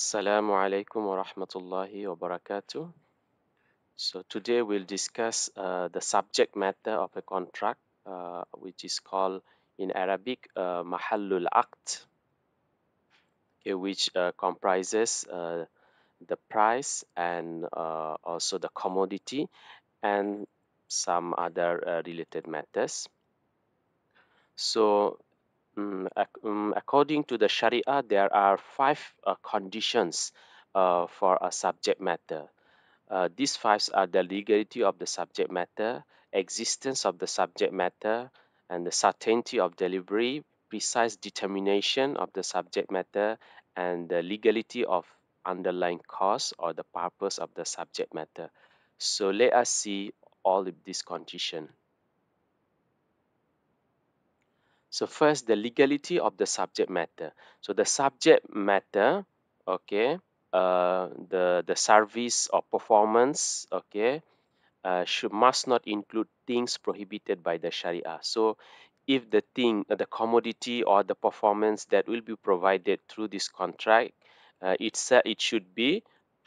Assalamu alaikum wa rahmatullahi wa barakatuh. So today we'll discuss the subject matter of a contract, which is called in Arabic Mahallul Aqd, okay, which comprises the price and also the commodity and some other related matters. So, according to the Sharia, there are five conditions for a subject matter. These five are the legality of the subject matter, existence of the subject matter, and the certainty of delivery, precise determination of the subject matter, and the legality of underlying cause or the purpose of the subject matter. So let us see all of these conditions. So first, the legality of the subject matter. So the subject matter, okay, the service or performance, okay, should must not include things prohibited by the Sharia. So if the thing, the commodity or the performance that will be provided through this contract, it should be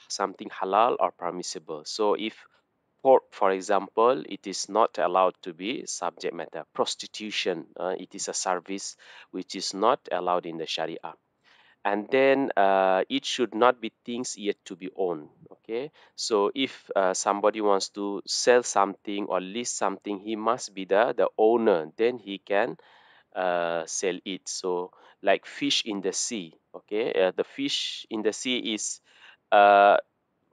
something halal or permissible. So if pork, for example, it is not allowed to be subject matter. Prostitution, it is a service which is not allowed in the Sharia. And then it should not be things yet to be owned. Okay, so if somebody wants to sell something or list something, he must be the owner. Then he can sell it. So like fish in the sea. Okay, the fish in the sea is uh,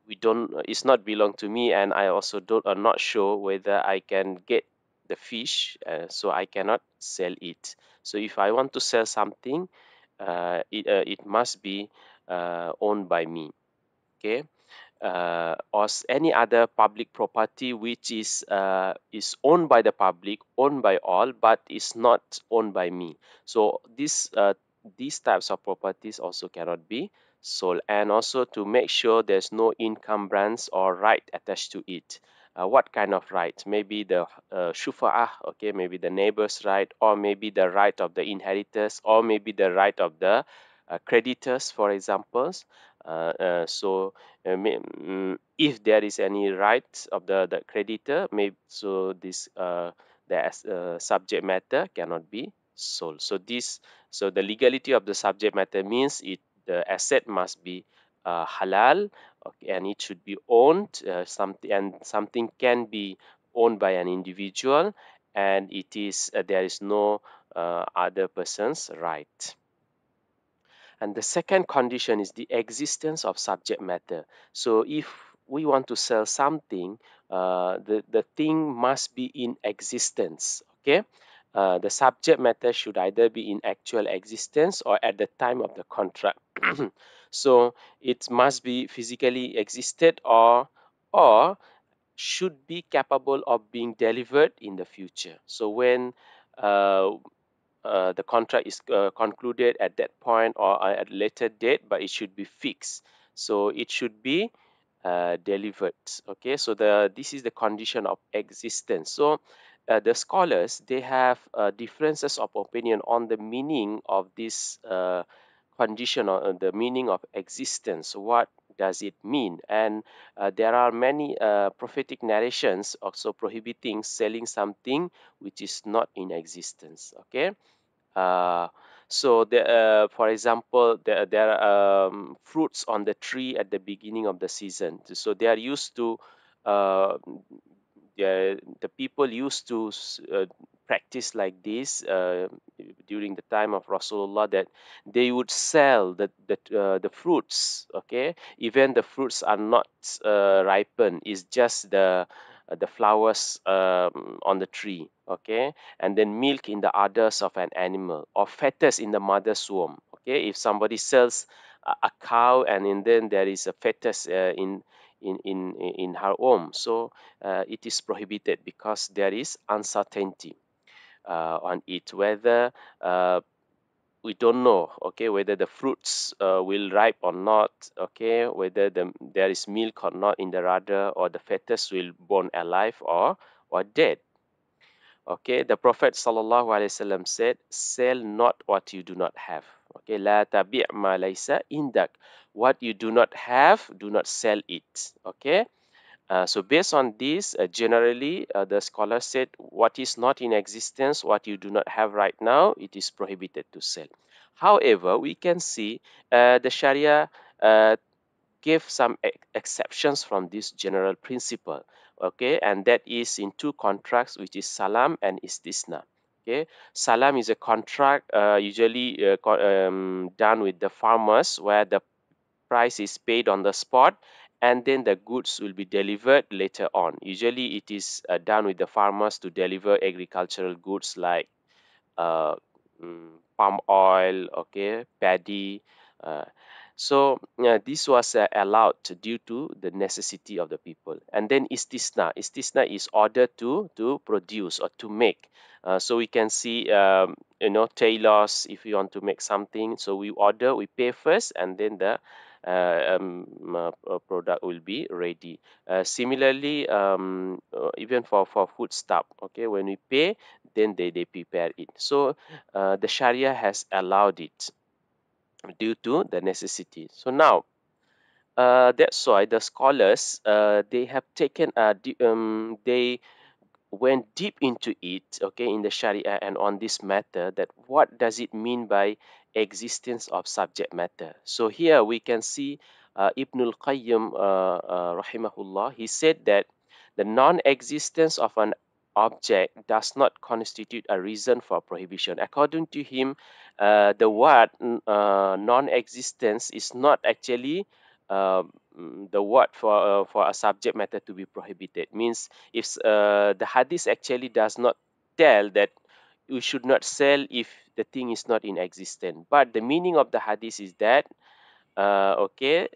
we don't it's not belong to me, and I also don't I'm not sure whether I can get the fish, so I cannot sell it. So if I want to sell something, it must be owned by me. Okay, or any other public property which is owned by the public, owned by all, but is not owned by me. So these types of properties also cannot be sold, and also to make sure there's no encumbrance or right attached to it. What kind of right? Maybe the shufa'ah, okay, maybe the neighbor's right, or maybe the right of the inheritors, or maybe the right of the creditors, for examples. So if there is any right of the creditor, maybe so this the subject matter cannot be sold. So the legality of the subject matter means the asset must be halal, okay, and it should be owned. Something can be owned by an individual, and it is there is no other person's right. And the second condition is the existence of subject matter. So if we want to sell something, the thing must be in existence. Okay. The subject matter should either be in actual existence or at the time of the contract. So it must be physically existed or should be capable of being delivered in the future. So when uh, the contract is concluded at that point or at a later date, but it should be fixed. So it should be delivered. Okay, so this is the condition of existence. So the scholars, they have differences of opinion on the meaning of this condition or the meaning of existence. What does it mean? And there are many prophetic narrations also prohibiting selling something which is not in existence. Okay, uh, for example, there are fruits on the tree at the beginning of the season. So they are used to, uh, the people used to practice like this during the time of Rasulullah, that they would sell the fruits. Okay, even the fruits are not ripened; it's just the flowers on the tree. Okay, and then milk in the udders of an animal or fetus in the mother's womb. Okay, if somebody sells a cow and then there is a fetus in her womb, so it is prohibited because there is uncertainty on it, whether we don't know, okay, whether the fruits will ripe or not, okay, whether there is milk or not in the udder, or the fetus will born alive or dead. Okay, the Prophet sallallahu alaihi wasallam said, "Sell not what you do not have." Okay, la tabi' ma laysa indak. What you do not have, do not sell it. Okay. So based on this, generally, the scholar said what is not in existence, what you do not have right now, it is prohibited to sell. However, we can see the Sharia uh, gave some exceptions from this general principle. Okay, and that is in two contracts, which is salam and istisna. Okay, salam is a contract usually done with the farmers where the price is paid on the spot and then the goods will be delivered later on. Usually it is done with the farmers to deliver agricultural goods like uh, palm oil, okay, paddy. Uh, this was allowed due to the necessity of the people. And then istisna. Istisna is order to produce or to make. So we can see, tailors, if you want to make something, so we order, we pay first, and then the product will be ready. Similarly, even for food stuff, okay, when we pay, then they prepare it. So the Sharia has allowed it due to the necessity. So now that's why the scholars they have taken they went deep into it, okay, in the Sharia and on this matter, that what does it mean by existence of subject matter. So here we can see Ibn al-Qayyim rahimahullah, he said that the non-existence of an object does not constitute a reason for prohibition. According to him, the word non-existence is not actually the word for a subject matter to be prohibited. Means if the hadith actually does not tell that you should not sell if the thing is not in existence, but the meaning of the hadith is that okay,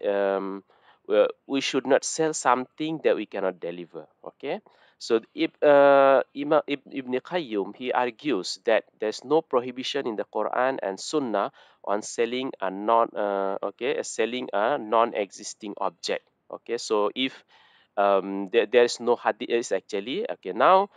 we should not sell something that we cannot deliver. Okay, so if Ibn Qayyum, he argues that there's no prohibition in the Quran and Sunnah on selling a selling a non-existing object. Okay, so if there is no hadith actually. Okay, now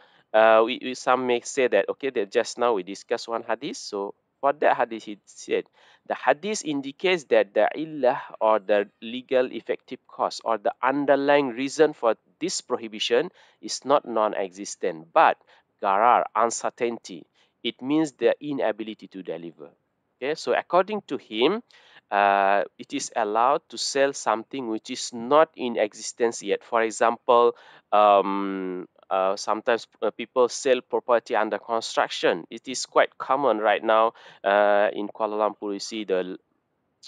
we some may say that okay, that just now we discussed one hadith. So for that hadith, he said the hadith indicates that the illah or the legal effective cause or the underlying reason for this prohibition is not non-existent, but garar, uncertainty. It means the inability to deliver. Okay, so according to him, it is allowed to sell something which is not in existence yet. For example, sometimes people sell property under construction. It is quite common right now in Kuala Lumpur. You see the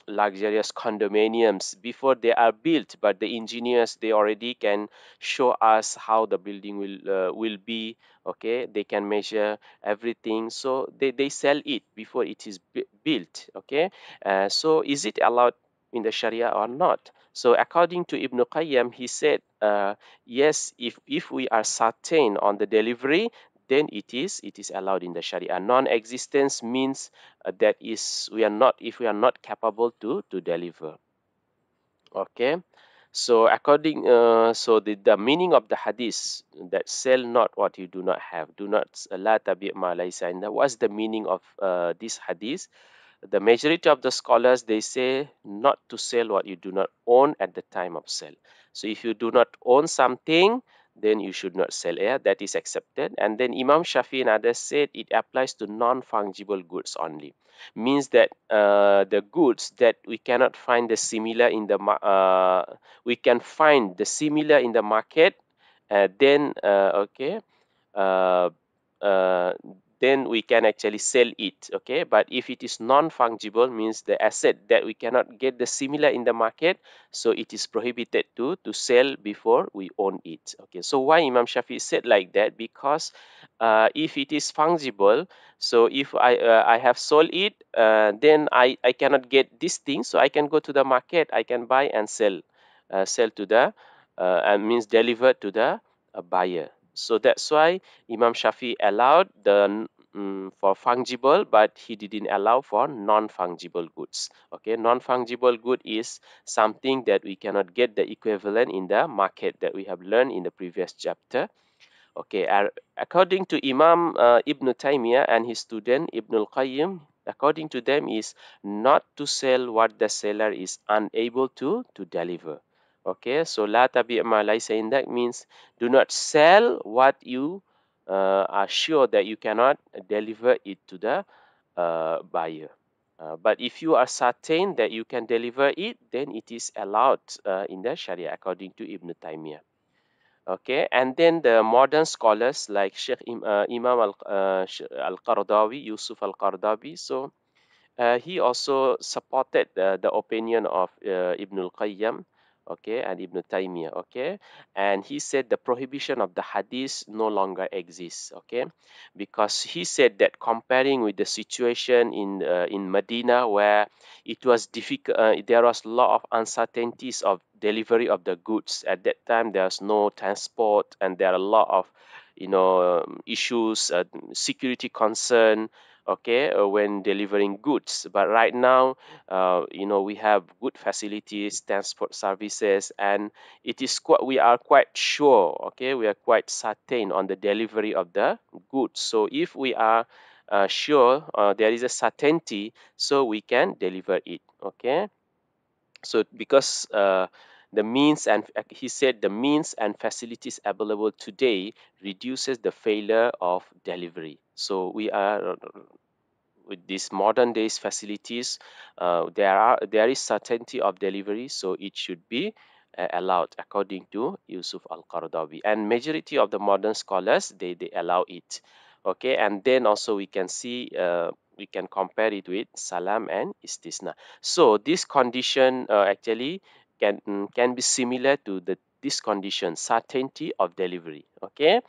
luxurious condominiums before they are built, but the engineers they already can show us how the building will be. Okay, they can measure everything, so they sell it before it is built. Okay, so is it allowed in the Sharia or not? So according to Ibn Qayyim, he said yes, if we are certain on the delivery, then it is allowed in the Sharia. Non-existence means that is we are not, if we are not capable to deliver. Okay, so according the meaning of the hadith, that sell not what you do not have, do not la tabi' ma laysa inda. What's the meaning of this hadith? The majority of the scholars, they say not to sell what you do not own at the time of sale. So if you do not own something, then you should not sell. Yeah, that is accepted. And then Imam Shafi and others said it applies to non-fungible goods only. Means that the goods that we cannot find the similar in the we can find the similar in the market, then okay, uh, uh, then we can actually sell it. Okay, but if it is non-fungible, means the asset that we cannot get the similar in the market, so it is prohibited to sell before we own it. Okay, so why Imam Shafi said like that? Because if it is fungible, so if I have sold it, then I cannot get this thing, so I can go to the market, I can buy and sell to the and means deliver to the buyer. So that's why Imam Shafi allowed the for fungible, but he didn't allow for non-fungible goods. Okay, non-fungible good is something that we cannot get the equivalent in the market that we have learned in the previous chapter. Okay, according to Imam Ibn Taymiyyah and his student Ibn al-Qayyim, according to them, is not to sell what the seller is unable to deliver. Okay, so la tabi' ma laysa indak means do not sell what you are sure that you cannot deliver it to the buyer. But if you are certain that you can deliver it, then it is allowed in the Sharia according to Ibn Taymiyyah. Okay, and then the modern scholars like Imam Al-Qardawi, Yusuf Al-Qardawi, so he also supported the opinion of Ibn al-Qayyim, okay, and Ibn Taymiyyah, okay, and he said the prohibition of the hadith no longer exists, okay, because he said that comparing with the situation in Medina where it was difficult, there was a lot of uncertainties of delivery of the goods at that time. There's no transport, and there are a lot of issues, security concern, okay, when delivering goods. But right now, we have good facilities, transport services, and it is quite, we are quite sure, okay, we are quite certain on the delivery of the goods. So if we are sure, there is a certainty, so we can deliver it, okay. So because the means and he said the means and facilities available today reduces the failure of delivery. So we are with these modern days facilities, there is certainty of delivery, so it should be allowed according to Yusuf Al-Qaradawi. And majority of the modern scholars, they allow it. Okay, and then also we can see, we can compare it with salam and istisna. So this condition actually can be similar to this condition, certainty of delivery. Okay,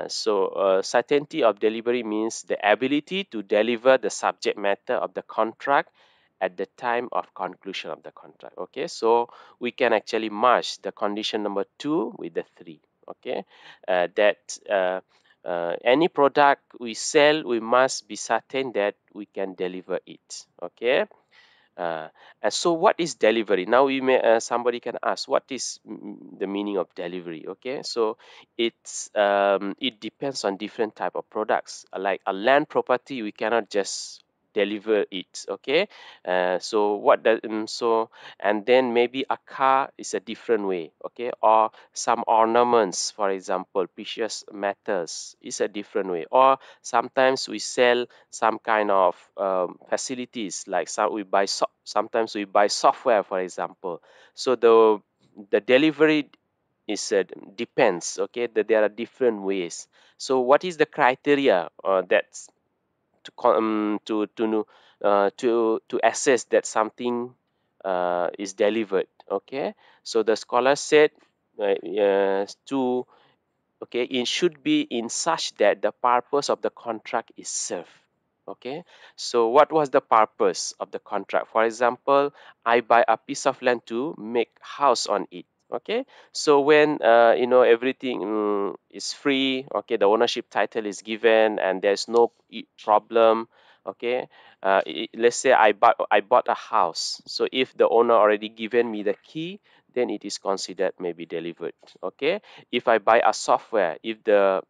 certainty of delivery means the ability to deliver the subject matter of the contract at the time of conclusion of the contract. Okay, so we can actually merge the condition number 2 with the 3. Okay, that any product we sell, we must be certain that we can deliver it. Okay, uh, and so, what is delivery? Now, somebody can ask, what is the meaning of delivery? Okay, so it depends on different type of products. Like a land property, we cannot just deliver it. Okay, so what does so and then maybe a car is a different way. Okay, or some ornaments, for example, precious metals is a different way. Or sometimes we sell some kind of facilities, like sometimes we buy software, for example. So the delivery is depends, okay, that there are different ways. So what is the criteria that's to assess that something is delivered? Okay, so the scholar said to okay, it should be in such that the purpose of the contract is served. Okay, so what was the purpose of the contract? For example, I buy a piece of land to make house on it. Okay, so when everything is free, okay, the ownership title is given and there's no problem. Okay, let's say I bought a house. So if the owner already given me the key, then it is considered maybe delivered. Okay, if I buy a software, if the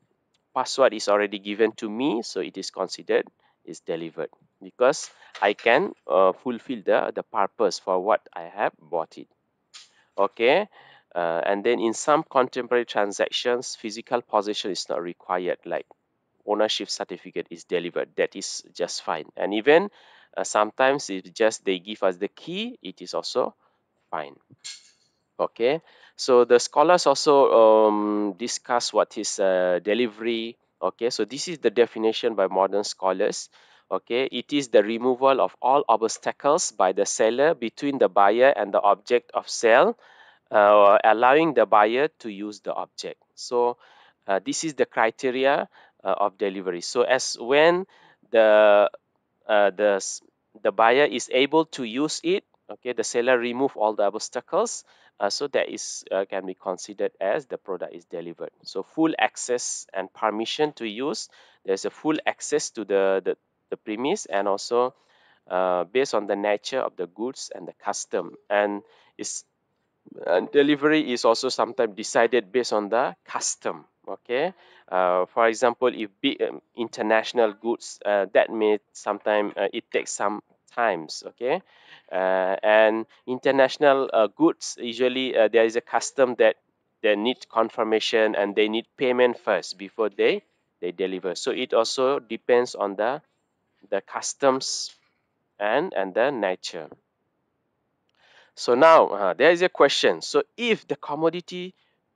password is already given to me, so it is considered is delivered because I can fulfill the purpose for what I have bought it. Okay, and then in some contemporary transactions, physical possession is not required, like ownership certificate is delivered. That is just fine. And even sometimes if just they give us the key, it is also fine. Okay, so the scholars also discuss what is delivery. Okay, so this is the definition by modern scholars. Okay, it is the removal of all obstacles by the seller between the buyer and the object of sale, allowing the buyer to use the object. So this is the criteria of delivery. So as when the uh, the s- the buyer is able to use it, okay, the seller remove all the obstacles, so that is can be considered as the product is delivered. So full access and permission to use, there's a full access to the premise, and also based on the nature of the goods and the custom, and delivery is also sometimes decided based on the custom. Okay, for example, if big international goods, that may sometime it takes some times. Okay, and international goods usually there is a custom that they need confirmation and they need payment first before they deliver. So it also depends on the customs and the nature. So now there is a question. So if the commodity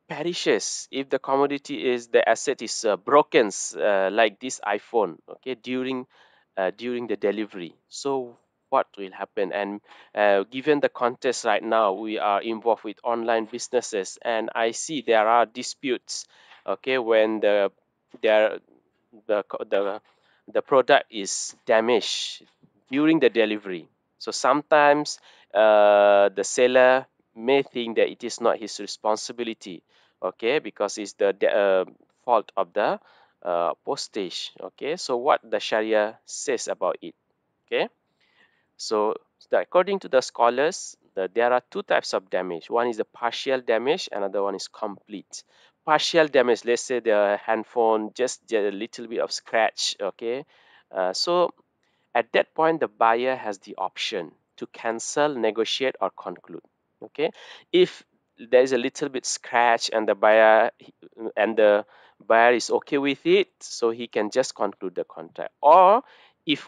perishes, if the commodity is the asset is broken, like this iPhone, okay, during the delivery, so what will happen? And given the context right now, we are involved with online businesses, and I see there are disputes, okay, when there the the product is damaged during the delivery. So sometimes the seller may think that it is not his responsibility, okay, because it's the fault of the postage, okay. So what the Sharia says about it, okay. So according to the scholars, there are two types of damage. One is the partial damage, another one is complete. Partial damage, let's say the handphone just a little bit of scratch, okay. So at that point, the buyer has the option to cancel, negotiate, or conclude. Okay, if there is a little bit scratch and the buyer is okay with it, so he can just conclude the contract. Or if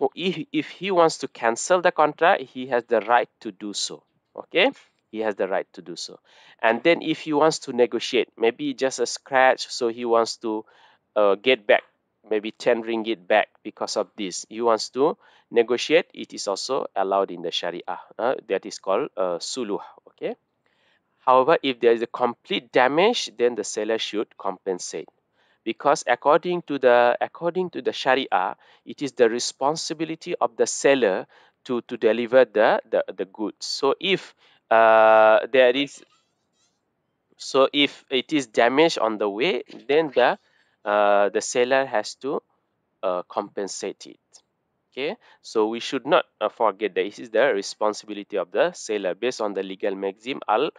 he wants to cancel the contract, he has the right to do so. Okay, he has the right to do so. And then if he wants to negotiate, maybe just a scratch, so he wants to get back maybe 10 ringgit back because of this. He wants to negotiate. It is also allowed in the Sharia. That is called suluh. Okay. However, if there is a complete damage, then the seller should compensate, because according to the Sharia, it is the responsibility of the seller to deliver the goods. So if it is damaged on the way, then the seller has to compensate it. Okay, so we should not forget that this is the responsibility of the seller based on the legal maxim al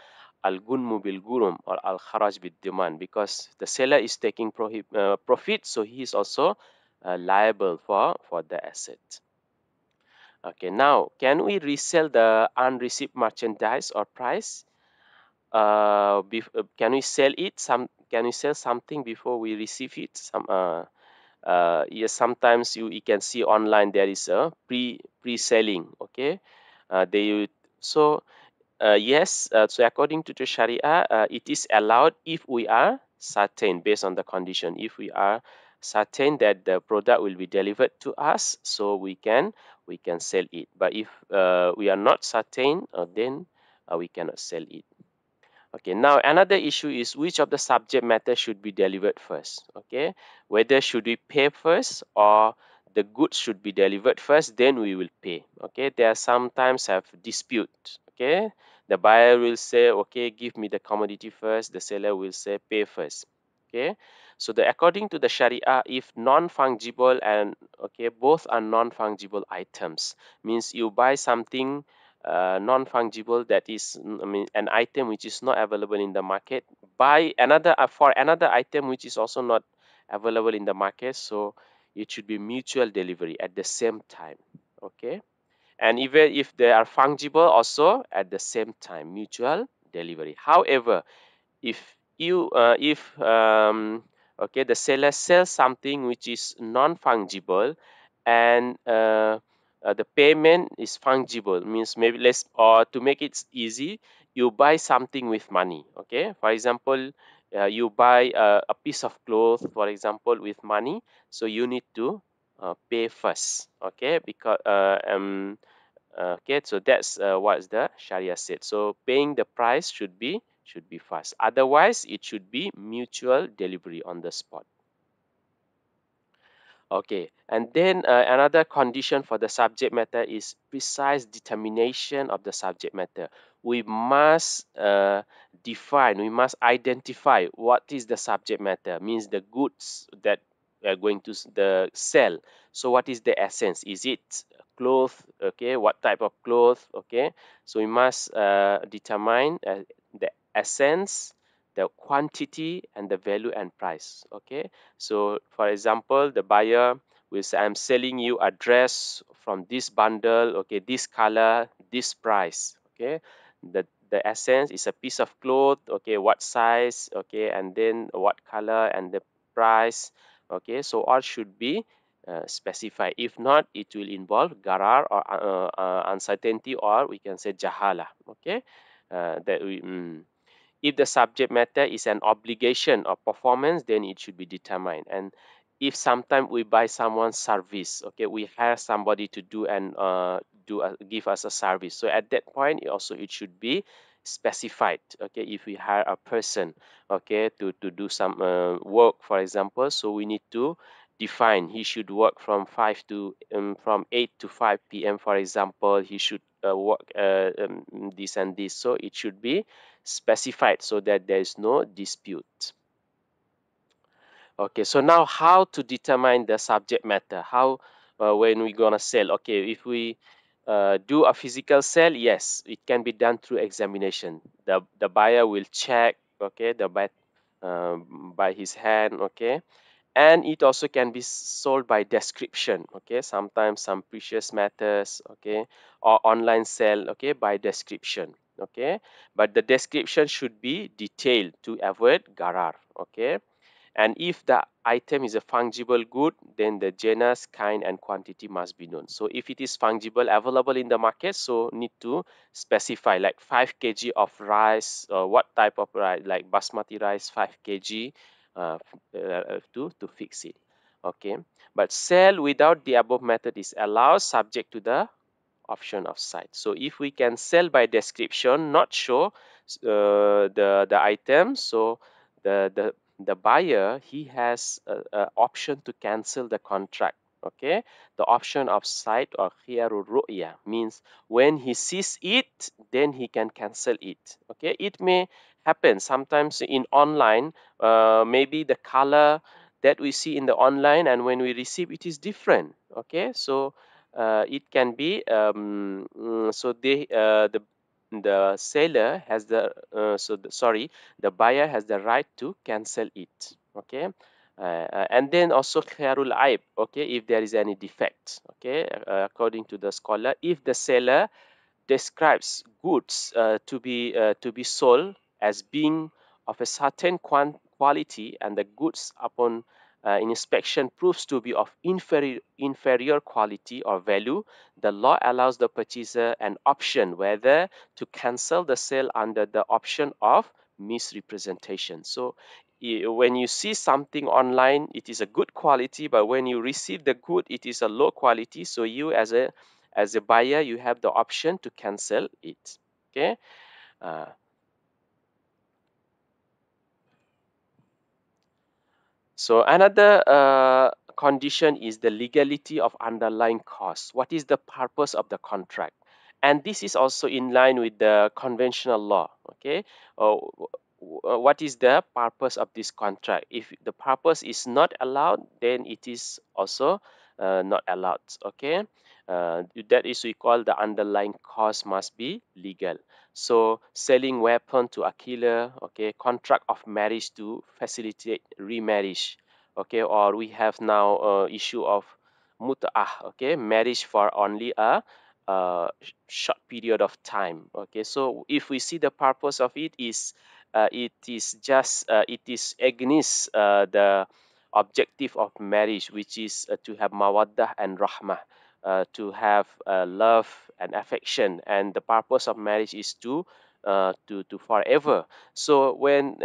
gunmu bil gurum, or al kharaj bil demand, because the seller is taking profit, so he is also liable for the asset. Okay, now can we resell the unreceived merchandise or price? Can we sell it? Can we sell something before we receive it? Yes, sometimes you can see online there is a pre-selling. Okay, they so yes, so according to the Sharia, it is allowed if we are certain, based on the condition, if we are certain that the product will be delivered to us, so we can sell it. But if we are not certain, then we cannot sell it. Okay, now another issue is which of the subject matter should be delivered first. Okay, whether should we pay first or the goods should be delivered first, then we will pay. Okay, there sometimes have dispute. Okay, the buyer will say, okay, give me the commodity first. The seller will say, pay first. Okay, so according to the Sharia, if non-fungible and okay, both are non-fungible items, means you buy something non-fungible, that is I mean an item which is not available in the market, buy another for another item which is also not available in the market, so it should be mutual delivery at the same time. Okay, and even if they are fungible, also at the same time mutual delivery. However, if okay, the seller sells something which is non-fungible, and the payment is fungible, means maybe less, or to make it easy, you buy something with money. Okay, for example, you buy a piece of cloth, for example, with money, so you need to pay first. Okay, because okay, so that's what the Sharia said. So paying the price should be fast. Otherwise, it should be mutual delivery on the spot. Okay, and then another condition for the subject matter is precise determination of the subject matter. We must we must identify what is the subject matter, means the goods that we are going to the sell. So what is the essence? Is it cloth? Okay, what type of cloth? Okay, so we must determine the essence, the quantity and the value and price. Okay, so for example, the buyer will say, I'm selling you a dress from this bundle, okay, this color, this price. Okay, the essence is a piece of cloth, okay, what size, okay, and then what color and the price. Okay, so all should be specified. If not, it will involve garar or uncertainty, or we can say jahala. Okay, that we if the subject matter is an obligation or performance, then it should be determined. And if sometimes we buy someone's service, okay, we hire somebody to do and give us a service. So at that point, it should be specified. Okay, if we hire a person, okay, to do some work, for example, so we need to define he should work from 8 to 5 p.m., for example. He should work this and this, so it should be specified so that there is no dispute. Okay, so now how to determine the subject matter? How when we gonna sell? Okay, if we do a physical sale, yes, it can be done through examination. The buyer will check, okay, the by his hand, okay, and it also can be sold by description. Okay, sometimes some precious matters, okay, or online sale, okay, by description. Okay, but the description should be detailed to avoid garar. Okay, and if the item is a fungible good, then the genus, kind, and quantity must be known. So if it is fungible, available in the market, so need to specify like 5 kg of rice, what type of rice, like basmati rice, 5 kg, to fix it. Okay, but sell without the above method is allowed, subject to the option of site. So if we can sell by description, not show the item, so the buyer, he has a option to cancel the contract. Okay, the option of sight or khiyarul ru'ya means when he sees it, then he can cancel it. Okay, it may happen sometimes in online, maybe the color that we see in the online and when we receive it is different. Okay, so it can be so the seller has the buyer has the right to cancel it. Okay, and then also khairul aib. Okay, if there is any defect. Okay, according to the scholar, if the seller describes goods to be sold as being of a certain quality, and the goods upon inspection proves to be of inferior quality or value, the law allows the purchaser an option whether to cancel the sale under the option of misrepresentation. So when you see something online, it is a good quality, but when you receive the good, it is a low quality. So you as a buyer, you have the option to cancel it. Okay. uh, So another condition is the legality of underlying cause. What is the purpose of the contract? And this is also in line with the conventional law. Okay, what is the purpose of this contract? If the purpose is not allowed, then it is also not allowed. Okay, that is we call the underlying cause must be legal. So selling weapon to a killer, okay, contract of marriage to facilitate remarriage, okay, or we have now issue of mut'ah, okay, marriage for only a short period of time. Okay, so if we see the purpose of it is just it is against the objective of marriage, which is to have mawaddah and rahmah, to have love and affection, and the purpose of marriage is to forever. So when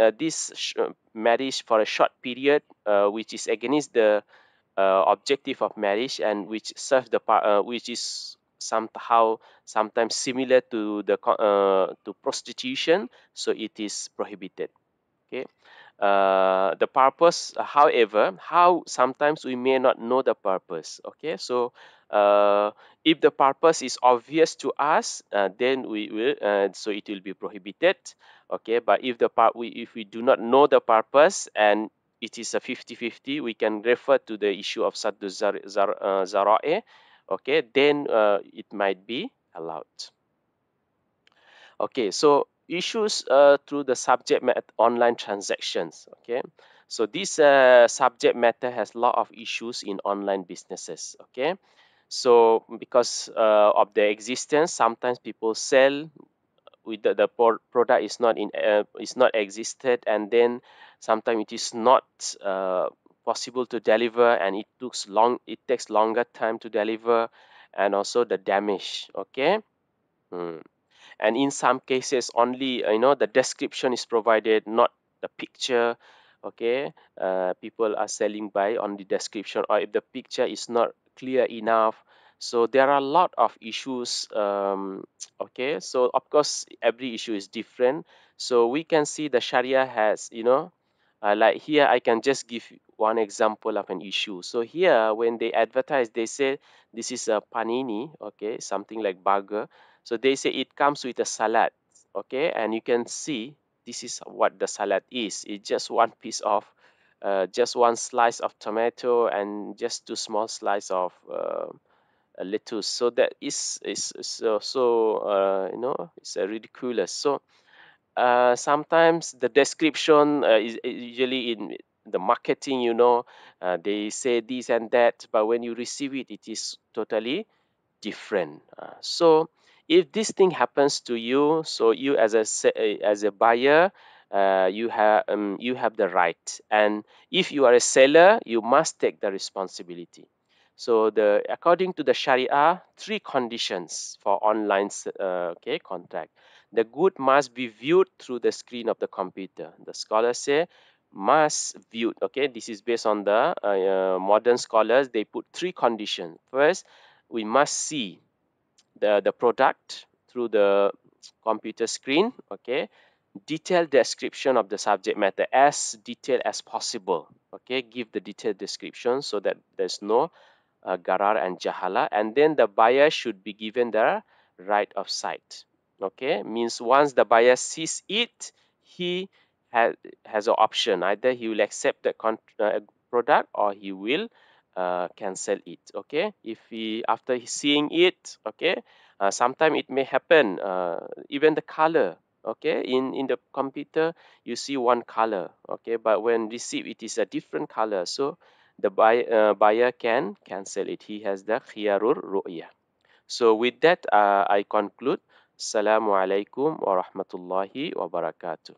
marriage for a short period, which is against the objective of marriage, and which serves which is somehow sometimes similar to to prostitution, so it is prohibited. Okay, the purpose, however, how sometimes we may not know the purpose. Okay, so uh, if the purpose is obvious to us, then we will so it will be prohibited. Okay, but if we do not know the purpose and it is a 50-50, we can refer to the issue of saddu zara'i. Okay, then it might be allowed. Okay, so issues through the subject matter online transactions. Okay, so this subject matter has a lot of issues in online businesses. Okay, so because of the existence, sometimes people sell with product is not existed, and then sometimes it is not possible to deliver, and it takes longer time to deliver, and also the damage. Okay. Hmm. And in some cases only the description is provided, not the picture. Okay, people are selling by on the description, or if the picture is not clear enough. So there are a lot of issues. Okay, so of course every issue is different. So we can see the Sharia has, like here I can just give one example of an issue. So here when they advertise, they say this is a panini, okay, something like burger. So they say it comes with a salad, okay, and you can see this is what the salad is. It's just one piece of, just one slice of tomato and just two small slice of lettuce. So that is it's ridiculous. So sometimes the description is usually in the marketing, they say this and that, but when you receive it, it is totally different. So if this thing happens to you, so you as as a buyer, you have the right, and if you are a seller, you must take the responsibility. So the according to the Sharia, three conditions for online okay contract. The good must be viewed through the screen of the computer. The scholars say must viewed. Okay, this is based on the modern scholars. They put three conditions. First, we must see the product through the computer screen. Okay, detailed description of the subject matter as detailed as possible. Okay, give the detailed description so that there's no garar and jahala, and then the buyer should be given the right of sight. Okay, means once the buyer sees it, he has has an option. Either he will accept the product, or he will cancel it. Okay, if he after seeing it, okay, sometime it may happen, even the color. Okay, in the computer you see one color, okay, but when receive it is a different color. So the buyer can cancel it. He has the khiyarul ru'yah. So with that, I conclude. Assalamu alaikum wa rahmatullahi wa barakatuh.